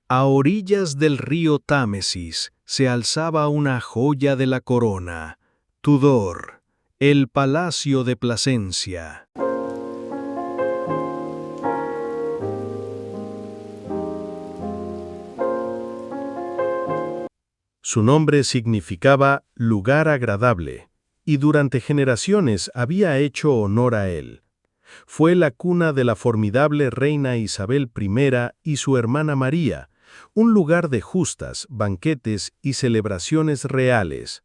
A orillas del río Támesis se alzaba una joya de la corona, Tudor, el Palacio de Plasencia. Su nombre significaba lugar agradable, y durante generaciones había hecho honor a él. Fue la cuna de la formidable reina Isabel I y su hermana María, un lugar de justas, banquetes y celebraciones reales.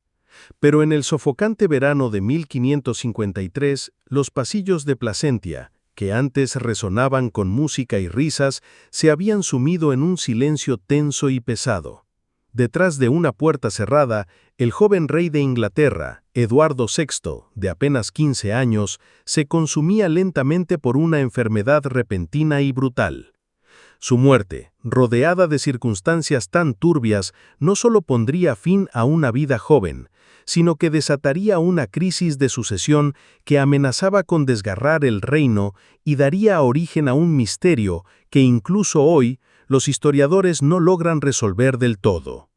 Pero en el sofocante verano de 1553, los pasillos de Placentia, que antes resonaban con música y risas, se habían sumido en un silencio tenso y pesado. Detrás de una puerta cerrada, el joven rey de Inglaterra, Eduardo VI, de apenas 15 años, se consumía lentamente por una enfermedad repentina y brutal. Su muerte, rodeada de circunstancias tan turbias, no solo pondría fin a una vida joven, sino que desataría una crisis de sucesión que amenazaba con desgarrar el reino y daría origen a un misterio que incluso hoy los historiadores no logran resolver del todo.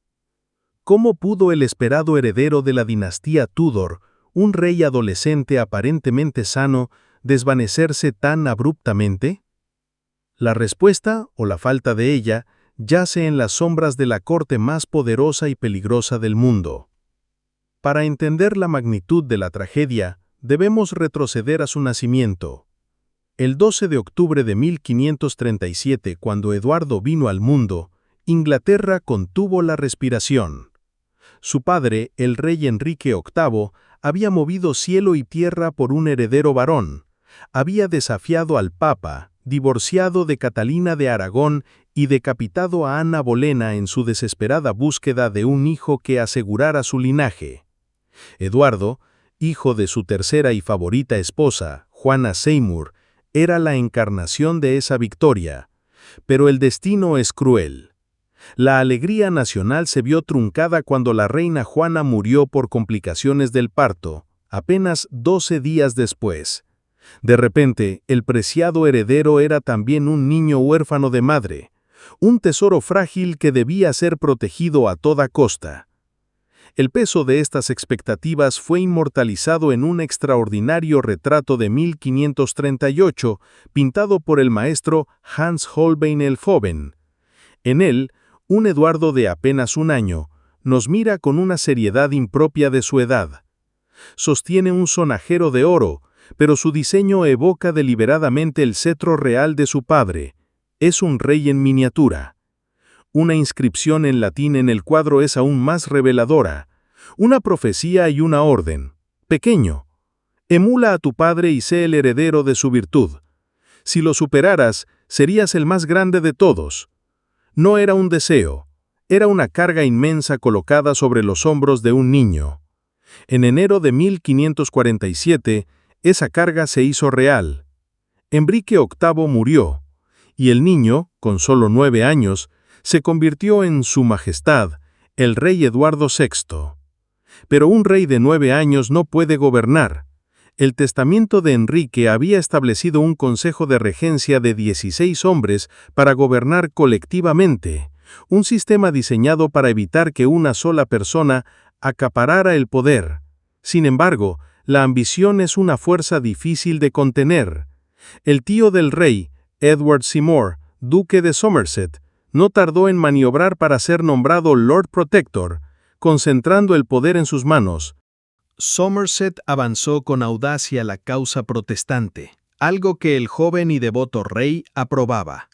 ¿Cómo pudo el esperado heredero de la dinastía Tudor, un rey adolescente aparentemente sano, desvanecerse tan abruptamente? La respuesta, o la falta de ella, yace en las sombras de la corte más poderosa y peligrosa del mundo. Para entender la magnitud de la tragedia, debemos retroceder a su nacimiento. El 12 de octubre de 1537, cuando Eduardo vino al mundo, Inglaterra contuvo la respiración. Su padre, el rey Enrique VIII, había movido cielo y tierra por un heredero varón. Había desafiado al Papa, divorciado de Catalina de Aragón y decapitado a Ana Bolena en su desesperada búsqueda de un hijo que asegurara su linaje. Eduardo, hijo de su tercera y favorita esposa, Juana Seymour, era la encarnación de esa victoria. Pero el destino es cruel. La alegría nacional se vio truncada cuando la reina Juana murió por complicaciones del parto, apenas 12 días después. De repente, el preciado heredero era también un niño huérfano de madre, un tesoro frágil que debía ser protegido a toda costa. El peso de estas expectativas fue inmortalizado en un extraordinario retrato de 1538, pintado por el maestro Hans Holbein el Joven. En él, un Eduardo de apenas un año nos mira con una seriedad impropia de su edad. Sostiene un sonajero de oro, pero su diseño evoca deliberadamente el cetro real de su padre. Es un rey en miniatura. Una inscripción en latín en el cuadro es aún más reveladora. Una profecía y una orden. Pequeño, emula a tu padre y sé el heredero de su virtud. Si lo superaras, serías el más grande de todos. No era un deseo, era una carga inmensa colocada sobre los hombros de un niño. En enero de 1547, esa carga se hizo real. Enrique VIII murió, y el niño, con solo 9 años, se convirtió en Su Majestad, el rey Eduardo VI. Pero un rey de 9 años no puede gobernar. El testamento de Enrique había establecido un consejo de regencia de 16 hombres para gobernar colectivamente, un sistema diseñado para evitar que una sola persona acaparara el poder. Sin embargo, la ambición es una fuerza difícil de contener. El tío del rey, Edward Seymour, duque de Somerset, no tardó en maniobrar para ser nombrado Lord Protector, concentrando el poder en sus manos. Somerset avanzó con audacia la causa protestante, algo que el joven y devoto rey aprobaba.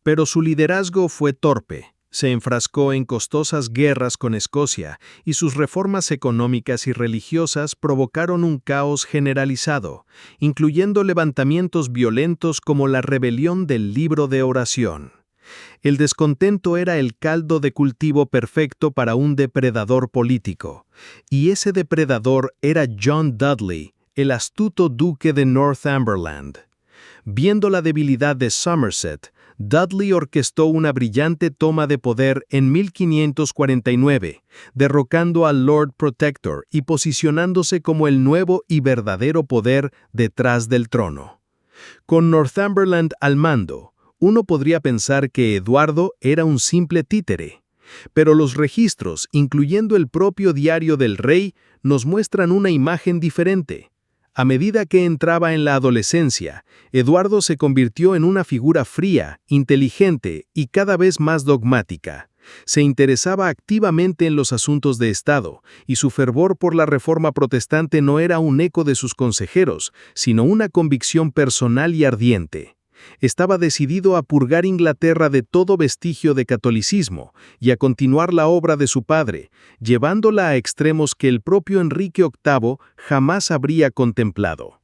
Pero su liderazgo fue torpe. Se enfrascó en costosas guerras con Escocia y sus reformas económicas y religiosas provocaron un caos generalizado, incluyendo levantamientos violentos como la rebelión del Libro de Oración. El descontento era el caldo de cultivo perfecto para un depredador político, y ese depredador era John Dudley, el astuto duque de Northumberland. Viendo la debilidad de Somerset, Dudley orquestó una brillante toma de poder en 1549, derrocando al Lord Protector y posicionándose como el nuevo y verdadero poder detrás del trono. Con Northumberland al mando, Uno podría pensar que Eduardo era un simple títere, pero los registros, incluyendo el propio diario del rey, nos muestran una imagen diferente. A medida que entraba en la adolescencia, Eduardo se convirtió en una figura fría, inteligente y cada vez más dogmática. Se interesaba activamente en los asuntos de Estado, y su fervor por la reforma protestante no era un eco de sus consejeros, sino una convicción personal y ardiente. Estaba decidido a purgar Inglaterra de todo vestigio de catolicismo y a continuar la obra de su padre, llevándola a extremos que el propio Enrique VIII jamás habría contemplado.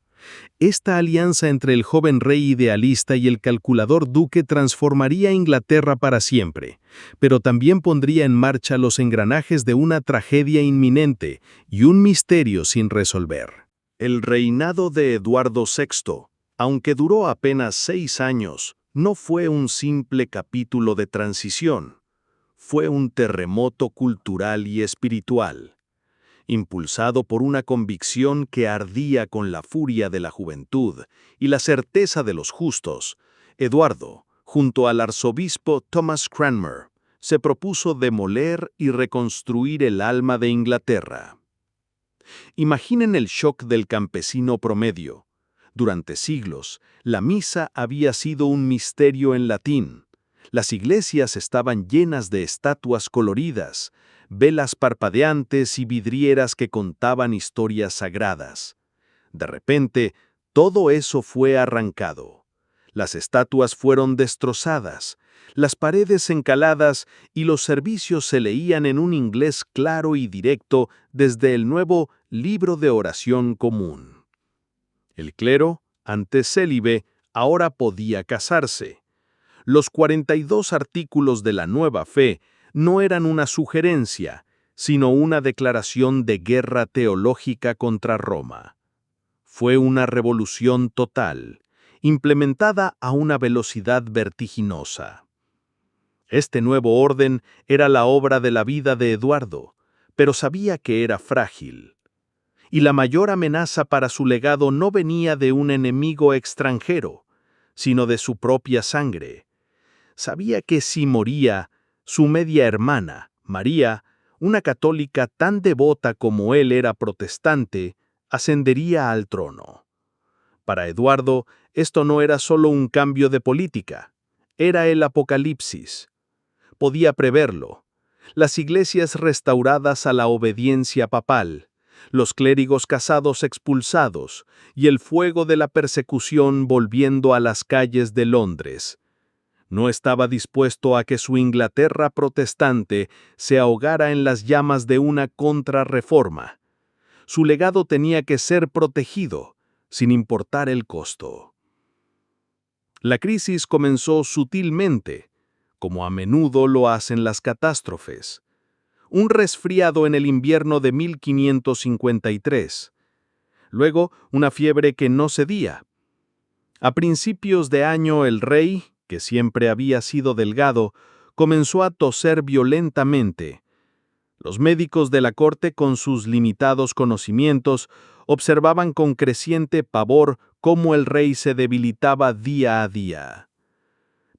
Esta alianza entre el joven rey idealista y el calculador duque transformaría Inglaterra para siempre, pero también pondría en marcha los engranajes de una tragedia inminente y un misterio sin resolver. El reinado de Eduardo VI, aunque duró apenas 6 años, no fue un simple capítulo de transición. Fue un terremoto cultural y espiritual. Impulsado por una convicción que ardía con la furia de la juventud y la certeza de los justos, Eduardo, junto al arzobispo Thomas Cranmer, se propuso demoler y reconstruir el alma de Inglaterra. Imaginen el shock del campesino promedio. Durante siglos, la misa había sido un misterio en latín. Las iglesias estaban llenas de estatuas coloridas, velas parpadeantes y vidrieras que contaban historias sagradas. De repente, todo eso fue arrancado. Las estatuas fueron destrozadas, las paredes encaladas y los servicios se leían en un inglés claro y directo desde el nuevo Libro de Oración Común. El clero, antes célibe, ahora podía casarse. Los 42 artículos de la nueva fe no eran una sugerencia, sino una declaración de guerra teológica contra Roma. Fue una revolución total, implementada a una velocidad vertiginosa. Este nuevo orden era la obra de la vida de Eduardo, pero sabía que era frágil. Y la mayor amenaza para su legado no venía de un enemigo extranjero, sino de su propia sangre. Sabía que si moría, su media hermana, María, una católica tan devota como él era protestante, ascendería al trono. Para Eduardo, esto no era solo un cambio de política, era el apocalipsis. Podía preverlo. Las iglesias restauradas a la obediencia papal, los clérigos casados expulsados y el fuego de la persecución volviendo a las calles de Londres. No estaba dispuesto a que su Inglaterra protestante se ahogara en las llamas de una contrarreforma. Su legado tenía que ser protegido, sin importar el costo. La crisis comenzó sutilmente, como a menudo lo hacen las catástrofes. Un resfriado en el invierno de 1553. Luego, una fiebre que no cedía. A principios de año el rey, que siempre había sido delgado, comenzó a toser violentamente. Los médicos de la corte, con sus limitados conocimientos, observaban con creciente pavor cómo el rey se debilitaba día a día.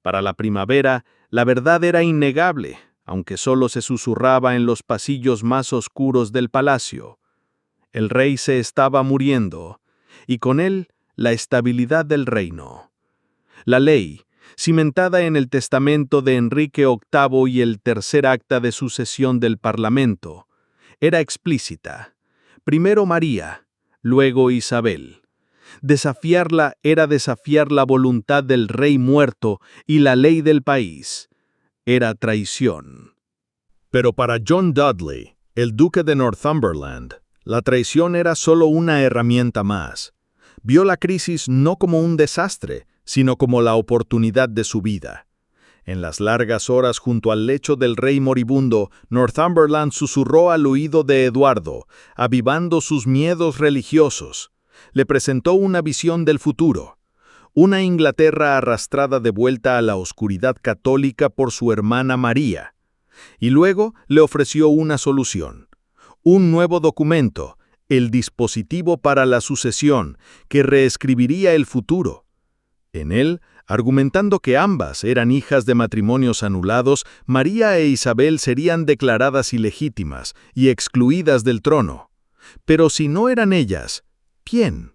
Para la primavera, la verdad era innegable, aunque solo se susurraba en los pasillos más oscuros del palacio. El rey se estaba muriendo, y con él la estabilidad del reino. La ley, cimentada en el testamento de Enrique VIII y el tercer acta de sucesión del Parlamento, era explícita. Primero María, luego Isabel. Desafiarla era desafiar la voluntad del rey muerto y la ley del país. Era traición. Pero para John Dudley, el duque de Northumberland, la traición era solo una herramienta más. Vio la crisis no como un desastre, sino como la oportunidad de su vida. En las largas horas junto al lecho del rey moribundo, Northumberland susurró al oído de Eduardo, avivando sus miedos religiosos. Le presentó una visión del futuro. Una Inglaterra arrastrada de vuelta a la oscuridad católica por su hermana María. Y luego le ofreció una solución. Un nuevo documento, el dispositivo para la sucesión, que reescribiría el futuro. En él Argumentando que ambas eran hijas de matrimonios anulados, María e Isabel serían declaradas ilegítimas y excluidas del trono. Pero si no eran ellas, ¿quién?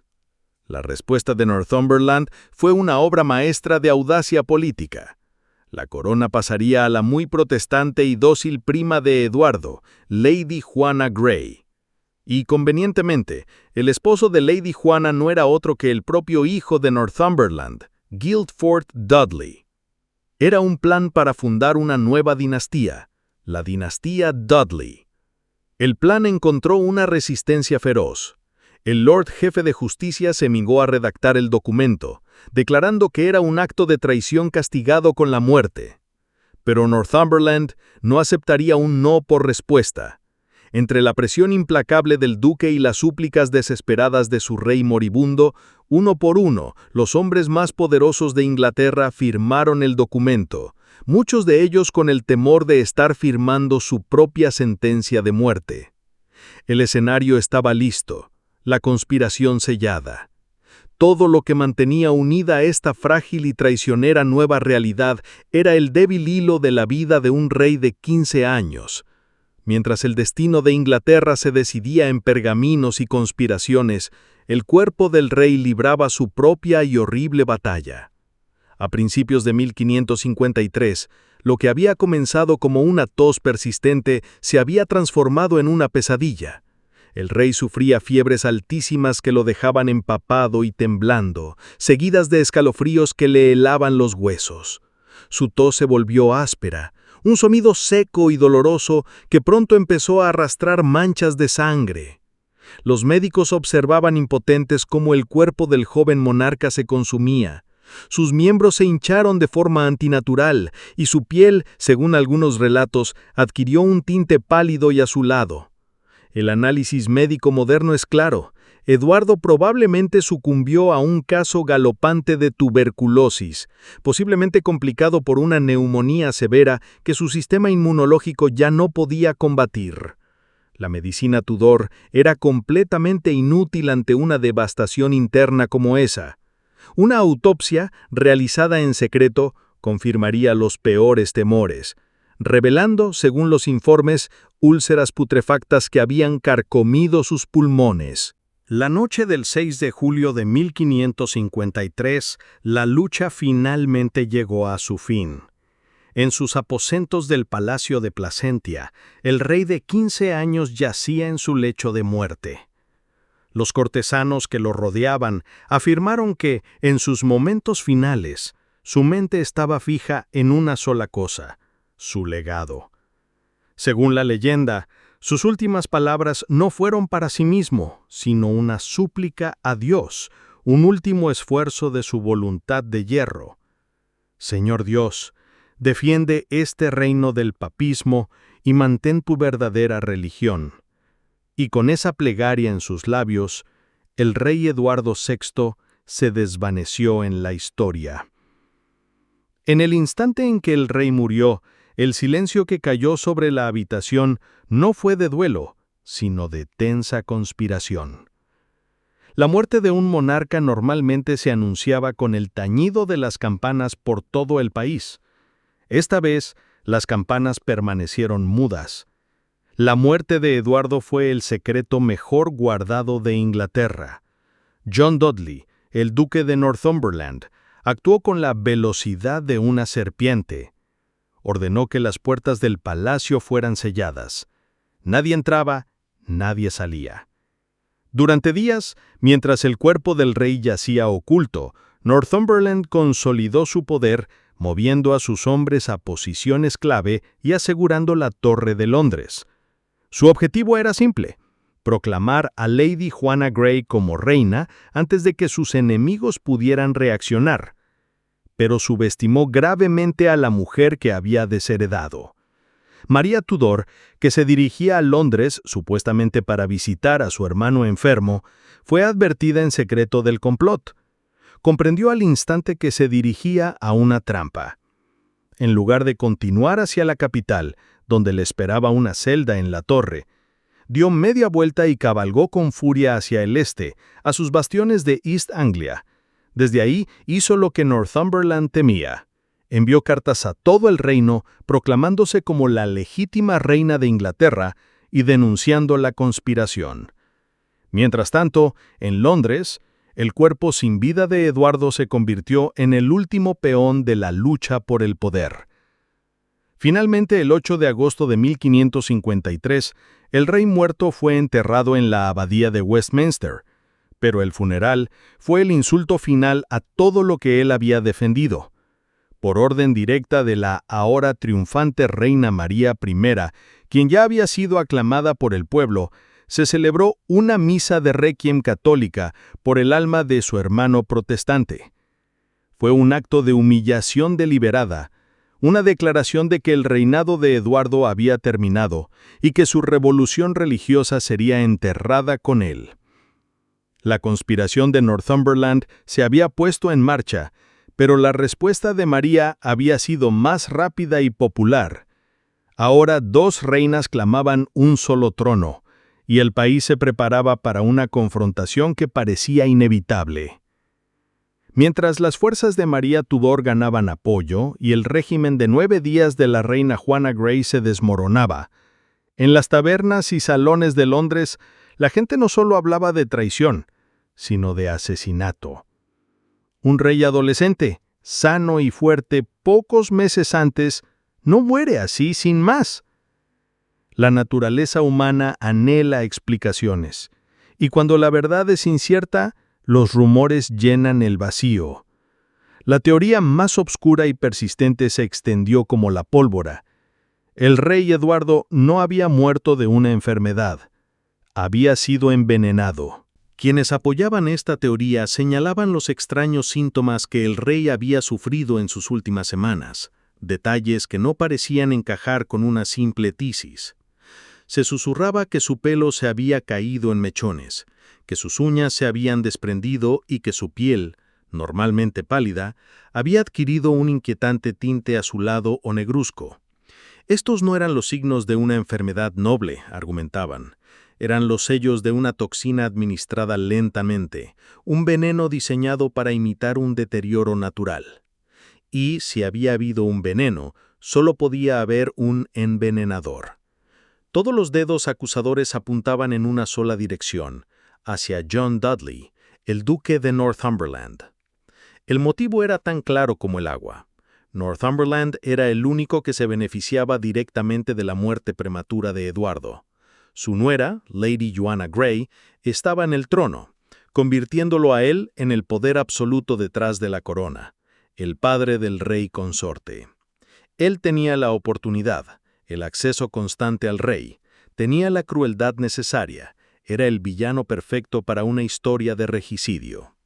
La respuesta de Northumberland fue una obra maestra de audacia política. La corona pasaría a la muy protestante y dócil prima de Eduardo, Lady Juana Grey. Y convenientemente, el esposo de Lady Juana no era otro que el propio hijo de Northumberland, Guildford Dudley. Era un plan para fundar una nueva dinastía, la dinastía Dudley. El plan encontró una resistencia feroz. El Lord Jefe de Justicia se negó a redactar el documento, declarando que era un acto de traición castigado con la muerte. Pero Northumberland no aceptaría un no por respuesta. Entre la presión implacable del duque y las súplicas desesperadas de su rey moribundo, uno por uno, los hombres más poderosos de Inglaterra firmaron el documento, muchos de ellos con el temor de estar firmando su propia sentencia de muerte. El escenario estaba listo, la conspiración sellada. Todo lo que mantenía unida a esta frágil y traicionera nueva realidad era el débil hilo de la vida de un rey de 15 años. Mientras el destino de Inglaterra se decidía en pergaminos y conspiraciones, el cuerpo del rey libraba su propia y horrible batalla. A principios de 1553, lo que había comenzado como una tos persistente se había transformado en una pesadilla. El rey sufría fiebres altísimas que lo dejaban empapado y temblando, seguidas de escalofríos que le helaban los huesos. Su tos se volvió áspera, un sonido seco y doloroso que pronto empezó a arrastrar manchas de sangre. Los médicos observaban impotentes cómo el cuerpo del joven monarca se consumía. Sus miembros se hincharon de forma antinatural y su piel, según algunos relatos, adquirió un tinte pálido y azulado. El análisis médico moderno es claro. Eduardo probablemente sucumbió a un caso galopante de tuberculosis, posiblemente complicado por una neumonía severa que su sistema inmunológico ya no podía combatir. La medicina Tudor era completamente inútil ante una devastación interna como esa. Una autopsia, realizada en secreto, confirmaría los peores temores, revelando, según los informes, úlceras putrefactas que habían carcomido sus pulmones. La noche del 6 de julio de 1553, la lucha finalmente llegó a su fin. En sus aposentos del Palacio de Placentia, el rey de 15 años yacía en su lecho de muerte. Los cortesanos que lo rodeaban afirmaron que, en sus momentos finales, su mente estaba fija en una sola cosa: su legado. Según la leyenda, sus últimas palabras no fueron para sí mismo, sino una súplica a Dios, un último esfuerzo de su voluntad de hierro. Señor Dios, defiende este reino del papismo y mantén tu verdadera religión. Y con esa plegaria en sus labios, el rey Eduardo VI se desvaneció en la historia. En el instante en que el rey murió, el silencio que cayó sobre la habitación no fue de duelo, sino de tensa conspiración. La muerte de un monarca normalmente se anunciaba con el tañido de las campanas por todo el país. Esta vez, las campanas permanecieron mudas. La muerte de Eduardo fue el secreto mejor guardado de Inglaterra. John Dudley, el duque de Northumberland, actuó con la velocidad de una serpiente. Ordenó que las puertas del palacio fueran selladas. Nadie entraba, nadie salía. Durante días, mientras el cuerpo del rey yacía oculto, Northumberland consolidó su poder, moviendo a sus hombres a posiciones clave y asegurando la Torre de Londres. Su objetivo era simple: proclamar a Lady Juana Grey como reina antes de que sus enemigos pudieran reaccionar. Pero subestimó gravemente a la mujer que había desheredado. María Tudor, que se dirigía a Londres supuestamente para visitar a su hermano enfermo, fue advertida en secreto del complot. Comprendió al instante que se dirigía a una trampa. En lugar de continuar hacia la capital, donde le esperaba una celda en la torre, dio media vuelta y cabalgó con furia hacia el este, a sus bastiones de East Anglia. Desde ahí hizo lo que Northumberland temía. Envió cartas a todo el reino proclamándose como la legítima reina de Inglaterra y denunciando la conspiración. Mientras tanto, en Londres, el cuerpo sin vida de Eduardo se convirtió en el último peón de la lucha por el poder. Finalmente, el 8 de agosto de 1553, el rey muerto fue enterrado en la abadía de Westminster, pero el funeral fue el insulto final a todo lo que él había defendido. Por orden directa de la ahora triunfante reina María I, quien ya había sido aclamada por el pueblo, se celebró una misa de requiem católica por el alma de su hermano protestante. Fue un acto de humillación deliberada, una declaración de que el reinado de Eduardo había terminado y que su revolución religiosa sería enterrada con él. La conspiración de Northumberland se había puesto en marcha, pero la respuesta de María había sido más rápida y popular. Ahora 2 reinas clamaban un solo trono, y el país se preparaba para una confrontación que parecía inevitable. Mientras las fuerzas de María Tudor ganaban apoyo y el régimen de 9 días de la reina Juana Grey se desmoronaba, en las tabernas y salones de Londres la gente no solo hablaba de traición, sino de asesinato. Un rey adolescente, sano y fuerte pocos meses antes, no muere así sin más. La naturaleza humana anhela explicaciones, y cuando la verdad es incierta, los rumores llenan el vacío. La teoría más obscura y persistente se extendió como la pólvora. El rey Eduardo no había muerto de una enfermedad, había sido envenenado. Quienes apoyaban esta teoría señalaban los extraños síntomas que el rey había sufrido en sus últimas semanas, detalles que no parecían encajar con una simple tisis. Se susurraba que su pelo se había caído en mechones, que sus uñas se habían desprendido y que su piel, normalmente pálida, había adquirido un inquietante tinte azulado o negruzco. Estos no eran los signos de una enfermedad noble, argumentaban. Eran los sellos de una toxina administrada lentamente, un veneno diseñado para imitar un deterioro natural. Y si había habido un veneno, solo podía haber un envenenador. Todos los dedos acusadores apuntaban en una sola dirección, hacia John Dudley, el duque de Northumberland. El motivo era tan claro como el agua. Northumberland era el único que se beneficiaba directamente de la muerte prematura de Eduardo. Su nuera, Lady Joanna Grey, estaba en el trono, convirtiéndolo a él en el poder absoluto detrás de la corona, el padre del rey consorte. Él tenía la oportunidad, el acceso constante al rey, tenía la crueldad necesaria, era el villano perfecto para una historia de regicidio.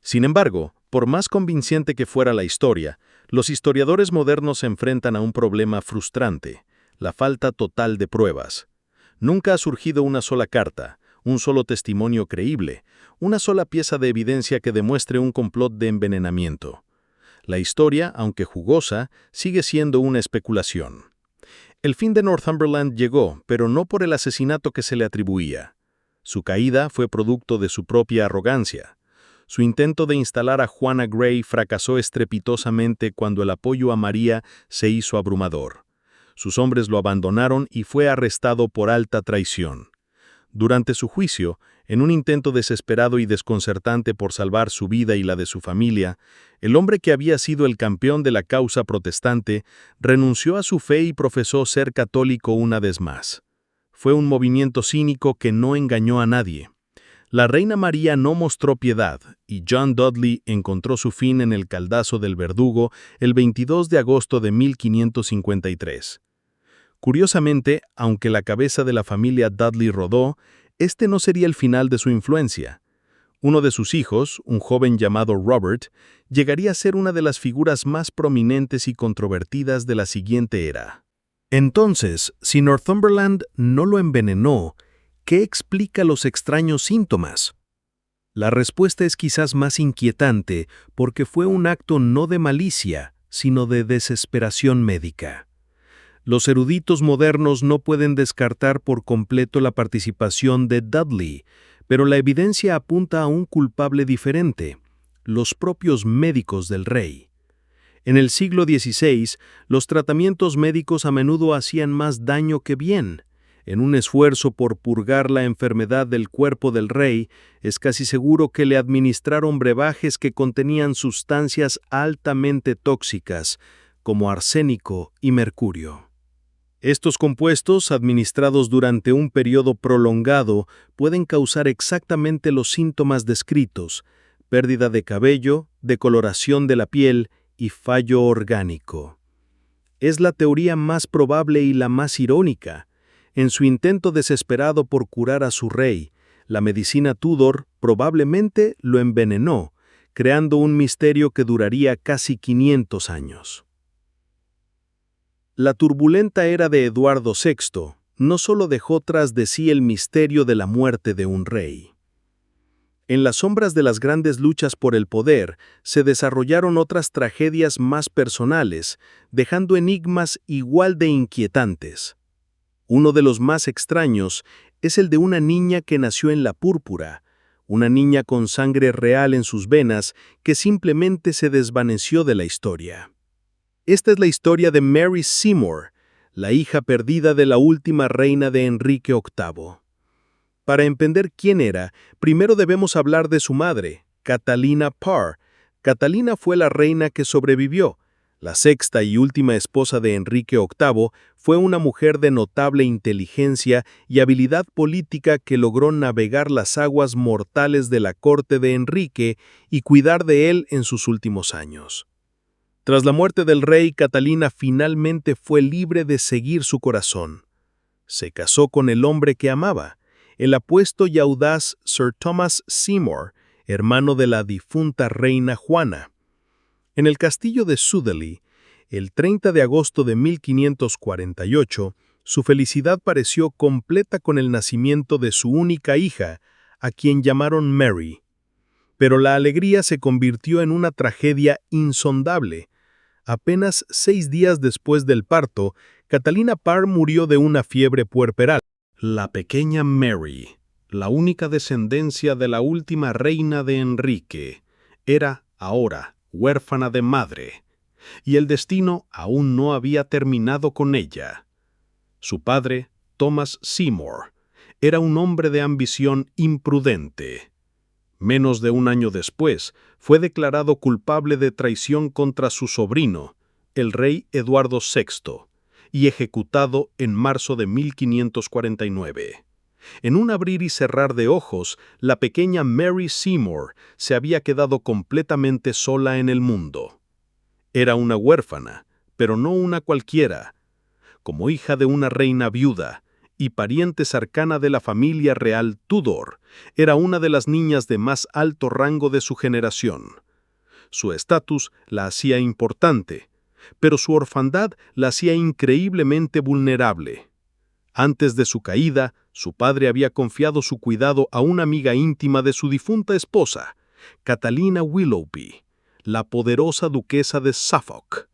Sin embargo, por más convincente que fuera la historia, los historiadores modernos se enfrentan a un problema frustrante, la falta total de pruebas. Nunca ha surgido una sola carta, un solo testimonio creíble, una sola pieza de evidencia que demuestre un complot de envenenamiento. La historia, aunque jugosa, sigue siendo una especulación. El fin de Northumberland llegó, pero no por el asesinato que se le atribuía. Su caída fue producto de su propia arrogancia. Su intento de instalar a Juana Grey fracasó estrepitosamente cuando el apoyo a María se hizo abrumador. Sus hombres lo abandonaron y fue arrestado por alta traición. Durante su juicio, en un intento desesperado y desconcertante por salvar su vida y la de su familia, el hombre que había sido el campeón de la causa protestante renunció a su fe y profesó ser católico una vez más. Fue un movimiento cínico que no engañó a nadie. La reina María no mostró piedad y John Dudley encontró su fin en el caldazo del verdugo el 22 de agosto de 1553. Curiosamente, aunque la cabeza de la familia Dudley rodó, este no sería el final de su influencia. Uno de sus hijos, un joven llamado Robert, llegaría a ser una de las figuras más prominentes y controvertidas de la siguiente era. Entonces, si Northumberland no lo envenenó, ¿qué explica los extraños síntomas? La respuesta es quizás más inquietante porque fue un acto no de malicia, sino de desesperación médica. Los eruditos modernos no pueden descartar por completo la participación de Dudley, pero la evidencia apunta a un culpable diferente. los propios médicos del rey. En el siglo XVI, los tratamientos médicos a menudo hacían más daño que bien. En un esfuerzo por purgar la enfermedad del cuerpo del rey, es casi seguro que le administraron brebajes que contenían sustancias altamente tóxicas, como arsénico y mercurio. Estos compuestos, administrados durante un periodo prolongado, pueden causar exactamente los síntomas descritos: pérdida de cabello, decoloración de la piel y fallo orgánico. Es la teoría más probable y la más irónica. En su intento desesperado por curar a su rey, la medicina Tudor probablemente lo envenenó, creando un misterio que duraría casi 500 años. La turbulenta era de Eduardo VI no solo dejó tras de sí el misterio de la muerte de un rey. En las sombras de las grandes luchas por el poder, se desarrollaron otras tragedias más personales, dejando enigmas igual de inquietantes. Uno de los más extraños es el de una niña que nació en la púrpura, una niña con sangre real en sus venas que simplemente se desvaneció de la historia. Esta es la historia de Mary Seymour, la hija perdida de la última reina de Enrique VIII. Para entender quién era, primero debemos hablar de su madre, Catalina Parr. Catalina fue la reina que sobrevivió. La sexta y última esposa de Enrique VIII fue una mujer de notable inteligencia y habilidad política que logró navegar las aguas mortales de la corte de Enrique y cuidar de él en sus últimos años. Tras la muerte del rey, Catalina finalmente fue libre de seguir su corazón. Se casó con el hombre que amaba, el apuesto y audaz Sir Thomas Seymour, hermano de la difunta reina Juana. En el castillo de Sudeley, el 30 de agosto de 1548, su felicidad pareció completa con el nacimiento de su única hija, a quien llamaron Mary. Pero la alegría se convirtió en una tragedia insondable. Apenas 6 días después del parto, Catalina Parr murió de una fiebre puerperal. La pequeña Mary, la única descendencia de la última reina de Enrique, era ahora huérfana de madre, y el destino aún no había terminado con ella. Su padre, Thomas Seymour, era un hombre de ambición imprudente. Menos de un año después, fue declarado culpable de traición contra su sobrino, el rey Eduardo VI, y ejecutado en marzo de 1549. En un abrir y cerrar de ojos, la pequeña Mary Seymour se había quedado completamente sola en el mundo. Era una huérfana, pero no una cualquiera. Como hija de una reina viuda y pariente cercana de la familia real Tudor, era una de las niñas de más alto rango de su generación. Su estatus la hacía importante, pero su orfandad la hacía increíblemente vulnerable. Antes de su caída, su padre había confiado su cuidado a una amiga íntima de su difunta esposa, Catalina Willoughby, la poderosa duquesa de Suffolk.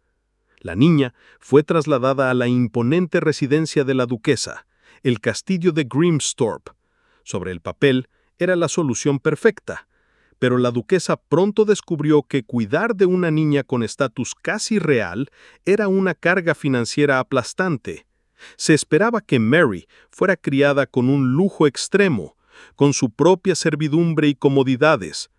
La niña fue trasladada a la imponente residencia de la duquesa, el castillo de Grimsthorpe. Sobre el papel, era la solución perfecta, pero la duquesa pronto descubrió que cuidar de una niña con estatus casi real era una carga financiera aplastante. Se esperaba que Mary fuera criada con un lujo extremo, con su propia servidumbre y comodidades.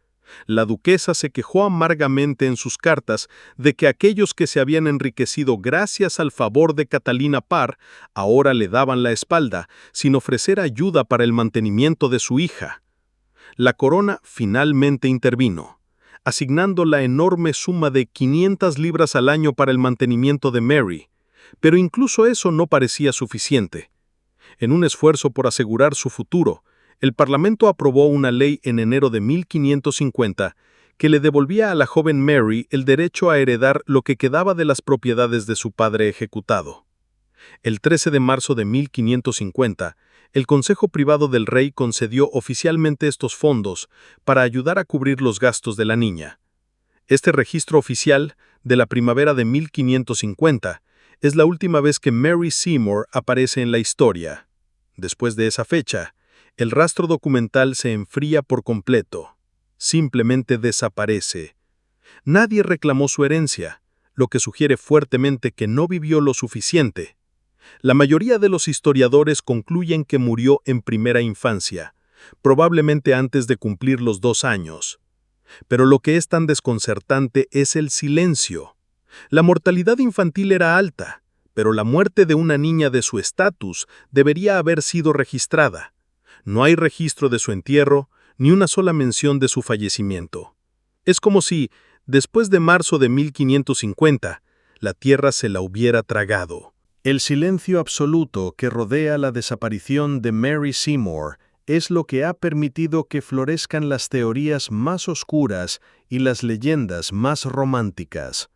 La duquesa se quejó amargamente en sus cartas de que aquellos que se habían enriquecido gracias al favor de Catalina Parr ahora le daban la espalda sin ofrecer ayuda para el mantenimiento de su hija. La corona finalmente intervino, asignando la enorme suma de 500 libras al año para el mantenimiento de Mary, pero incluso eso no parecía suficiente. En un esfuerzo por asegurar su futuro, el Parlamento aprobó una ley en enero de 1550 que le devolvía a la joven Mary el derecho a heredar lo que quedaba de las propiedades de su padre ejecutado. El 13 de marzo de 1550, el Consejo Privado del Rey concedió oficialmente estos fondos para ayudar a cubrir los gastos de la niña. Este registro oficial, de la primavera de 1550, es la última vez que Mary Seymour aparece en la historia. Después de esa fecha, el rastro documental se enfría por completo. simplemente desaparece. Nadie reclamó su herencia, lo que sugiere fuertemente que no vivió lo suficiente. La mayoría de los historiadores concluyen que murió en primera infancia, probablemente antes de cumplir los 2 años. Pero lo que es tan desconcertante es el silencio. La mortalidad infantil era alta, pero la muerte de una niña de su estatus debería haber sido registrada. No hay registro de su entierro, ni una sola mención de su fallecimiento. Es como si, después de marzo de 1550, la tierra se la hubiera tragado. El silencio absoluto que rodea la desaparición de Mary Seymour es lo que ha permitido que florezcan las teorías más oscuras y las leyendas más románticas.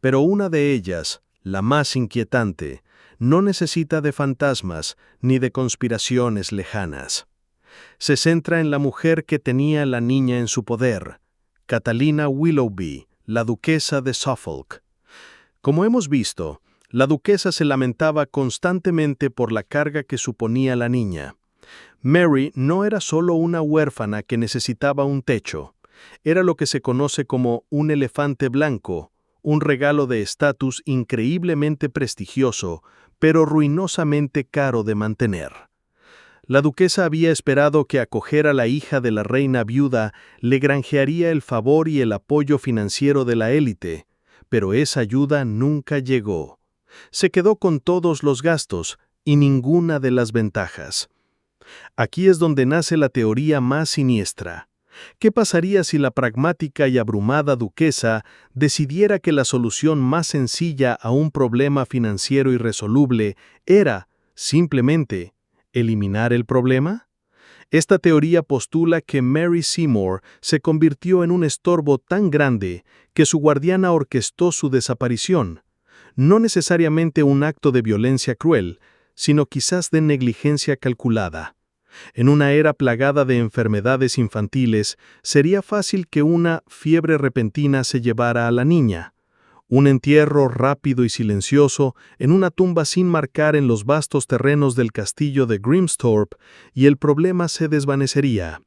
Pero una de ellas, la más inquietante, no necesita de fantasmas ni de conspiraciones lejanas. Se centra en la mujer que tenía la niña en su poder, Catalina Willoughby, la duquesa de Suffolk. Como hemos visto, la duquesa se lamentaba constantemente por la carga que suponía la niña. Mary no era solo una huérfana que necesitaba un techo, era lo que se conoce como un elefante blanco, un regalo de estatus increíblemente prestigioso, pero ruinosamente caro de mantener. La duquesa había esperado que acoger a la hija de la reina viuda le granjearía el favor y el apoyo financiero de la élite, pero esa ayuda nunca llegó. Se quedó con todos los gastos y ninguna de las ventajas. Aquí es donde nace la teoría más siniestra. ¿Qué pasaría si la pragmática y abrumada duquesa decidiera que la solución más sencilla a un problema financiero irresoluble era, simplemente, eliminar el problema? Esta teoría postula que Mary Seymour se convirtió en un estorbo tan grande que su guardiana orquestó su desaparición. No necesariamente un acto de violencia cruel, sino quizás de negligencia calculada. En una era plagada de enfermedades infantiles, sería fácil que una fiebre repentina se llevara a la niña. Un entierro rápido y silencioso en una tumba sin marcar en los vastos terrenos del castillo de Grimsthorpe y el problema se desvanecería.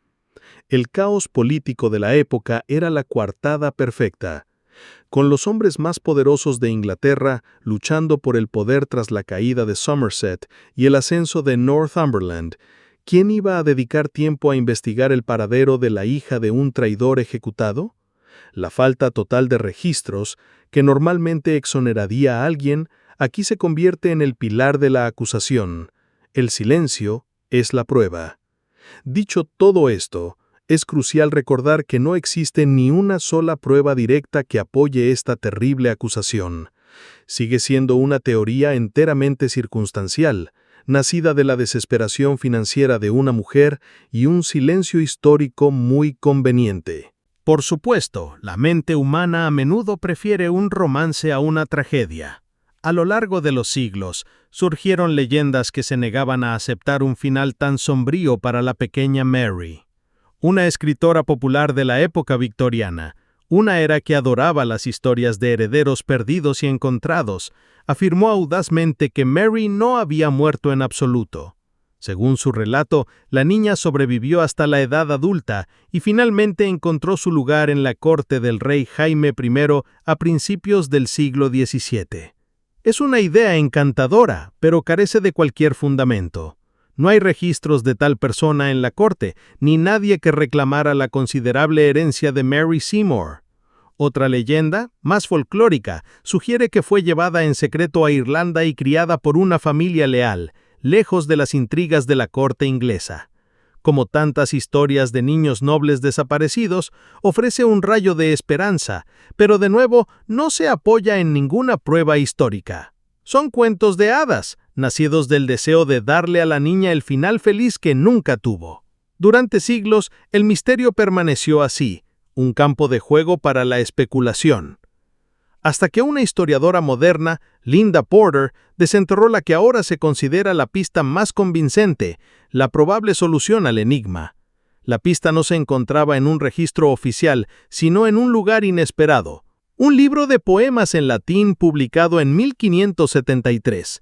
El caos político de la época era la coartada perfecta. Con los hombres más poderosos de Inglaterra luchando por el poder tras la caída de Somerset y el ascenso de Northumberland, ¿quién iba a dedicar tiempo a investigar el paradero de la hija de un traidor ejecutado? La falta total de registros, que normalmente exoneraría a alguien, aquí se convierte en el pilar de la acusación. El silencio es la prueba. Dicho todo esto, es crucial recordar que no existe ni una sola prueba directa que apoye esta terrible acusación. Sigue siendo una teoría enteramente circunstancial, nacida de la desesperación financiera de una mujer y un silencio histórico muy conveniente. Por supuesto, la mente humana a menudo prefiere un romance a una tragedia. A lo largo de los siglos, surgieron leyendas que se negaban a aceptar un final tan sombrío para la pequeña Mary. Una escritora popular de la época victoriana, una era que adoraba las historias de herederos perdidos y encontrados, afirmó audazmente que Mary no había muerto en absoluto. Según su relato, la niña sobrevivió hasta la edad adulta y finalmente encontró su lugar en la corte del rey Jaime I a principios del siglo XVII. Es una idea encantadora, pero carece de cualquier fundamento. No hay registros de tal persona en la corte, ni nadie que reclamara la considerable herencia de Mary Seymour. Otra leyenda, más folclórica, sugiere que fue llevada en secreto a Irlanda y criada por una familia leal, lejos de las intrigas de la corte inglesa. Como tantas historias de niños nobles desaparecidos, ofrece un rayo de esperanza, pero de nuevo no se apoya en ninguna prueba histórica. Son cuentos de hadas, nacidos del deseo de darle a la niña el final feliz que nunca tuvo. Durante siglos, el misterio permaneció así, un campo de juego para la especulación. Hasta que una historiadora moderna, Linda Porter, desenterró la que ahora se considera la pista más convincente, la probable solución al enigma. La pista no se encontraba en un registro oficial, sino en un lugar inesperado. Un libro de poemas en latín publicado en 1573.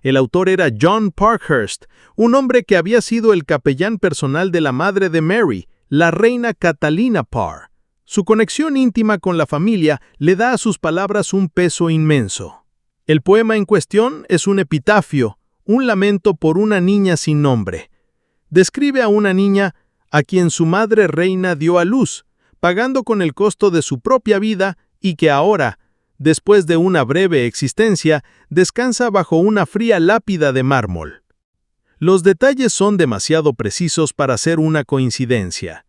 El autor era John Parkhurst, un hombre que había sido el capellán personal de la madre de Mary, la reina Catalina Parr. Su conexión íntima con la familia le da a sus palabras un peso inmenso. El poema en cuestión es un epitafio, un lamento por una niña sin nombre. Describe a una niña a quien su madre reina dio a luz, pagando con el costo de su propia vida y que ahora, después de una breve existencia, descansa bajo una fría lápida de mármol. Los detalles son demasiado precisos para ser una coincidencia.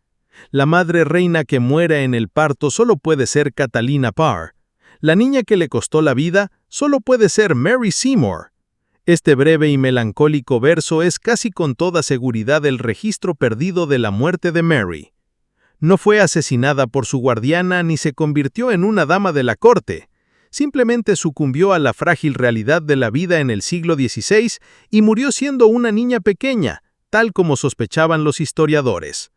La madre reina que muere en el parto solo puede ser Catalina Parr. La niña que le costó la vida solo puede ser Mary Seymour. Este breve y melancólico verso es casi con toda seguridad el registro perdido de la muerte de Mary. No fue asesinada por su guardiana ni se convirtió en una dama de la corte. Simplemente sucumbió a la frágil realidad de la vida en el siglo XVI y murió siendo una niña pequeña, tal como sospechaban los historiadores.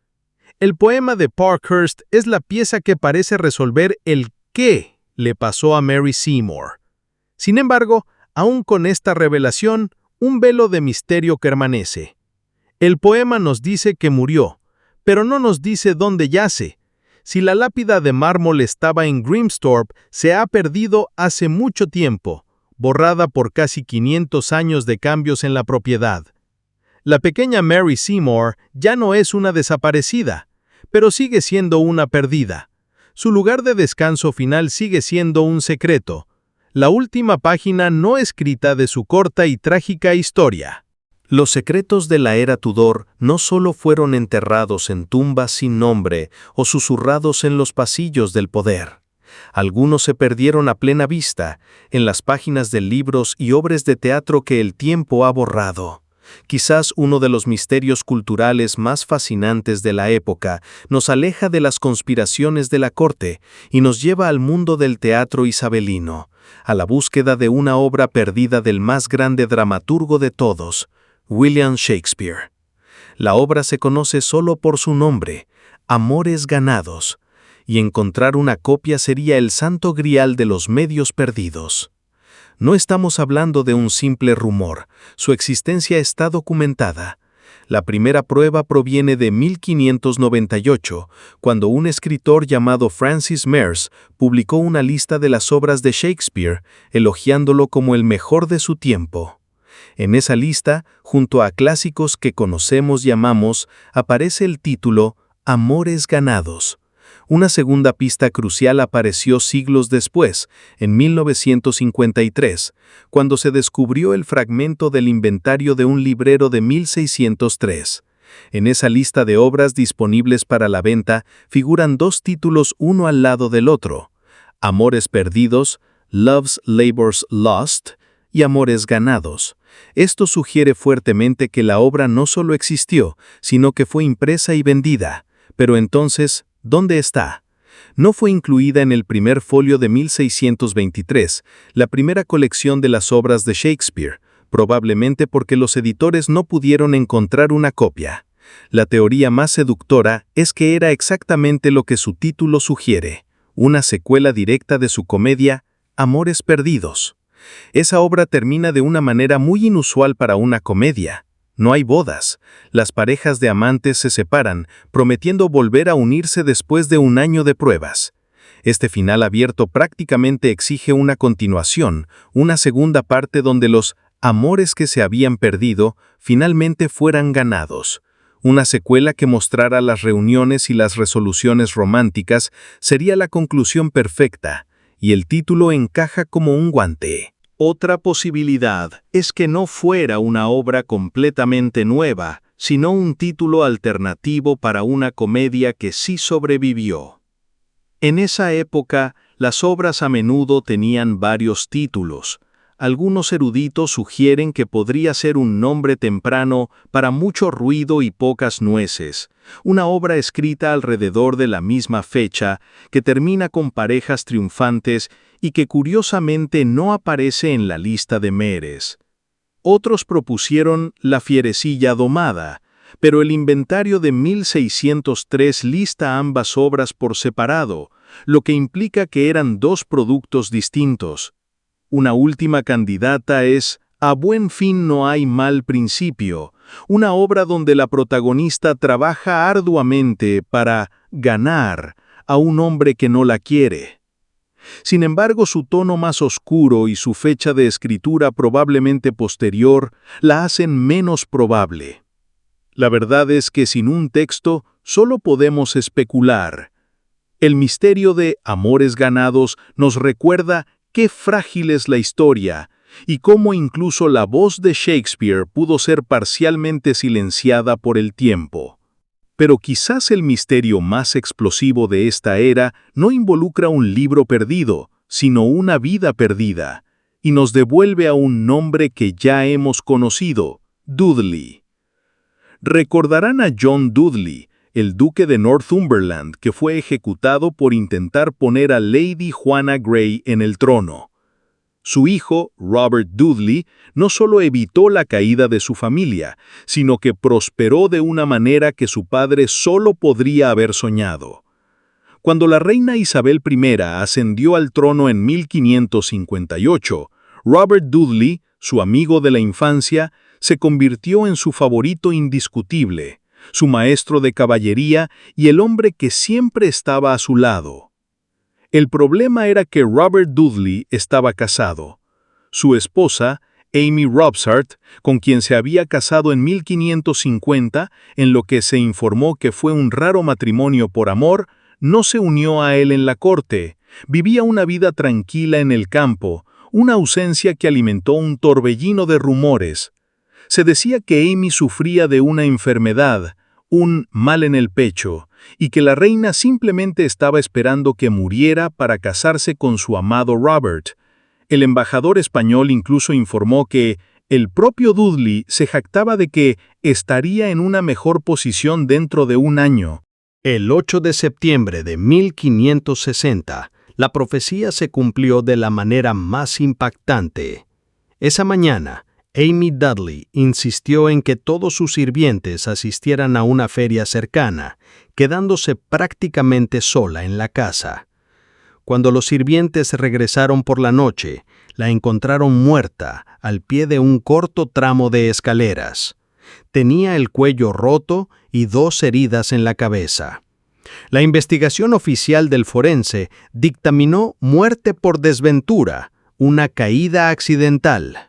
El poema de Parkhurst es la pieza que parece resolver el qué le pasó a Mary Seymour. Sin embargo, aún con esta revelación, un velo de misterio permanece. El poema nos dice que murió, pero no nos dice dónde yace. Si la lápida de mármol estaba en Grimsthorpe, se ha perdido hace mucho tiempo, borrada por casi 500 años de cambios en la propiedad. La pequeña Mary Seymour ya no es una desaparecida, pero sigue siendo una perdida. Su lugar de descanso final sigue siendo un secreto, la última página no escrita de su corta y trágica historia. Los secretos de la era Tudor no solo fueron enterrados en tumbas sin nombre o susurrados en los pasillos del poder. Algunos se perdieron a plena vista en las páginas de libros y obras de teatro que el tiempo ha borrado. Quizás uno de los misterios culturales más fascinantes de la época nos aleja de las conspiraciones de la corte y nos lleva al mundo del teatro isabelino, a la búsqueda de una obra perdida del más grande dramaturgo de todos, William Shakespeare. La obra se conoce solo por su nombre, Amores Ganados, y encontrar una copia sería el santo grial de los medios perdidos. No estamos hablando de un simple rumor, su existencia está documentada. La primera prueba proviene de 1598, cuando un escritor llamado Francis Mears publicó una lista de las obras de Shakespeare, elogiándolo como el mejor de su tiempo. En esa lista, junto a clásicos que conocemos y amamos, aparece el título Amores Ganados. Una segunda pista crucial apareció siglos después, en 1953, cuando se descubrió el fragmento del inventario de un librero de 1603. En esa lista de obras disponibles para la venta figuran dos títulos uno al lado del otro: Amores Perdidos, Love's Labors Lost, y Amores Ganados. Esto sugiere fuertemente que la obra no solo existió, sino que fue impresa y vendida. Pero entonces, ¿dónde está? No fue incluida en el primer folio de 1623, la primera colección de las obras de Shakespeare, probablemente porque los editores no pudieron encontrar una copia. La teoría más seductora es que era exactamente lo que su título sugiere, una secuela directa de su comedia, Amores Perdidos. Esa obra termina de una manera muy inusual para una comedia. No hay bodas. Las parejas de amantes se separan, prometiendo volver a unirse después de un año de pruebas. Este final abierto prácticamente exige una continuación, una segunda parte donde los amores que se habían perdido finalmente fueran ganados. Una secuela que mostrara las reuniones y las resoluciones románticas sería la conclusión perfecta, y el título encaja como un guante. Otra posibilidad es que no fuera una obra completamente nueva, sino un título alternativo para una comedia que sí sobrevivió. En esa época, las obras a menudo tenían varios títulos. Algunos eruditos sugieren que podría ser un nombre temprano para mucho ruido y pocas nueces, una obra escrita alrededor de la misma fecha, que termina con parejas triunfantes y que curiosamente no aparece en la lista de Meres. Otros propusieron La Fierecilla Domada, pero el inventario de 1603 lista ambas obras por separado, lo que implica que eran dos productos distintos. Una última candidata es A buen fin no hay mal principio, una obra donde la protagonista trabaja arduamente para ganar a un hombre que no la quiere. Sin embargo, su tono más oscuro y su fecha de escritura probablemente posterior la hacen menos probable. La verdad es que sin un texto solo podemos especular. El misterio de Amores Ganados nos recuerda qué frágil es la historia y cómo incluso la voz de Shakespeare pudo ser parcialmente silenciada por el tiempo. Pero quizás el misterio más explosivo de esta era no involucra un libro perdido, sino una vida perdida, y nos devuelve a un nombre que ya hemos conocido, Dudley. Recordarán a John Dudley, el duque de Northumberland, que fue ejecutado por intentar poner a Lady Juana Grey en el trono. Su hijo, Robert Dudley, no solo evitó la caída de su familia, sino que prosperó de una manera que su padre solo podría haber soñado. Cuando la reina Isabel I ascendió al trono en 1558, Robert Dudley, su amigo de la infancia, se convirtió en su favorito indiscutible, su maestro de caballería y el hombre que siempre estaba a su lado. El problema era que Robert Dudley estaba casado. Su esposa, Amy Robsart, con quien se había casado en 1550, en lo que se informó que fue un raro matrimonio por amor, no se unió a él en la corte. Vivía una vida tranquila en el campo, una ausencia que alimentó un torbellino de rumores. Se decía que Amy sufría de una enfermedad, un mal en el pecho, y que la reina simplemente estaba esperando que muriera para casarse con su amado Robert. El embajador español incluso informó que el propio Dudley se jactaba de que estaría en una mejor posición dentro de un año. El 8 de septiembre de 1560, la profecía se cumplió de la manera más impactante. Esa mañana, Amy Dudley insistió en que todos sus sirvientes asistieran a una feria cercana, quedándose prácticamente sola en la casa. Cuando los sirvientes regresaron por la noche, la encontraron muerta al pie de un corto tramo de escaleras. Tenía el cuello roto y 2 heridas en la cabeza. La investigación oficial del forense dictaminó muerte por desventura, una caída accidental.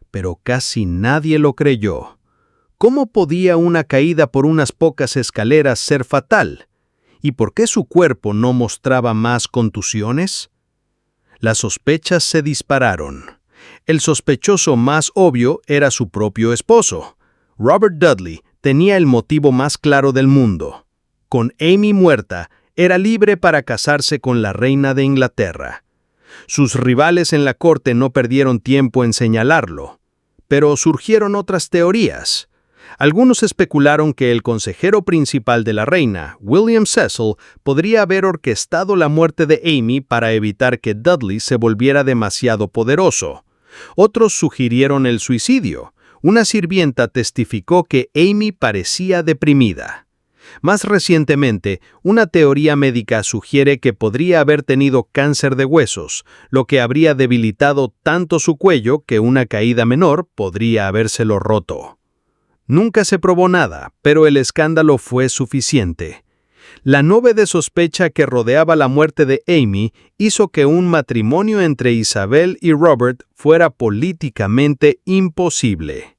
Pero casi nadie lo creyó. ¿Cómo podía una caída por unas pocas escaleras ser fatal? ¿Y por qué su cuerpo no mostraba más contusiones? Las sospechas se dispararon. El sospechoso más obvio era su propio esposo. Robert Dudley tenía el motivo más claro del mundo. Con Amy muerta, era libre para casarse con la reina de Inglaterra. Sus rivales en la corte no perdieron tiempo en señalarlo. Pero surgieron otras teorías. Algunos especularon que el consejero principal de la reina, William Cecil, podría haber orquestado la muerte de Amy para evitar que Dudley se volviera demasiado poderoso. Otros sugirieron el suicidio. Una sirvienta testificó que Amy parecía deprimida. Más recientemente, una teoría médica sugiere que podría haber tenido cáncer de huesos, lo que habría debilitado tanto su cuello que una caída menor podría habérselo roto. Nunca se probó nada, pero el escándalo fue suficiente. La nube de sospecha que rodeaba la muerte de Amy hizo que un matrimonio entre Isabel y Robert fuera políticamente imposible.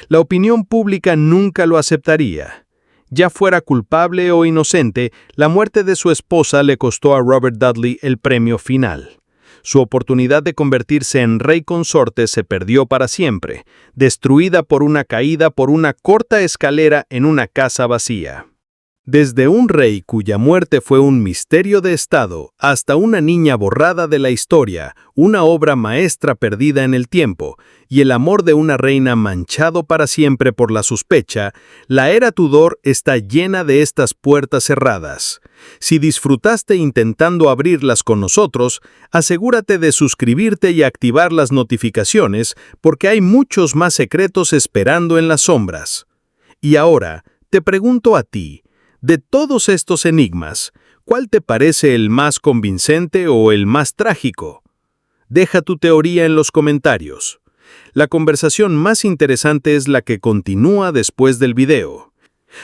La opinión pública nunca lo aceptaría. Ya fuera culpable o inocente, la muerte de su esposa le costó a Robert Dudley el premio final. Su oportunidad de convertirse en rey consorte se perdió para siempre, destruida por una caída por una corta escalera en una casa vacía. Desde un rey cuya muerte fue un misterio de Estado hasta una niña borrada de la historia, una obra maestra perdida en el tiempo, y el amor de una reina manchado para siempre por la sospecha, la era Tudor está llena de estas puertas cerradas. Si disfrutaste intentando abrirlas con nosotros, asegúrate de suscribirte y activar las notificaciones porque hay muchos más secretos esperando en las sombras. Y ahora, te pregunto a ti, de todos estos enigmas, ¿cuál te parece el más convincente o el más trágico? Deja tu teoría en los comentarios. La conversación más interesante es la que continúa después del video.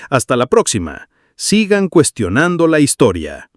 Hasta la próxima. Sigan cuestionando la historia.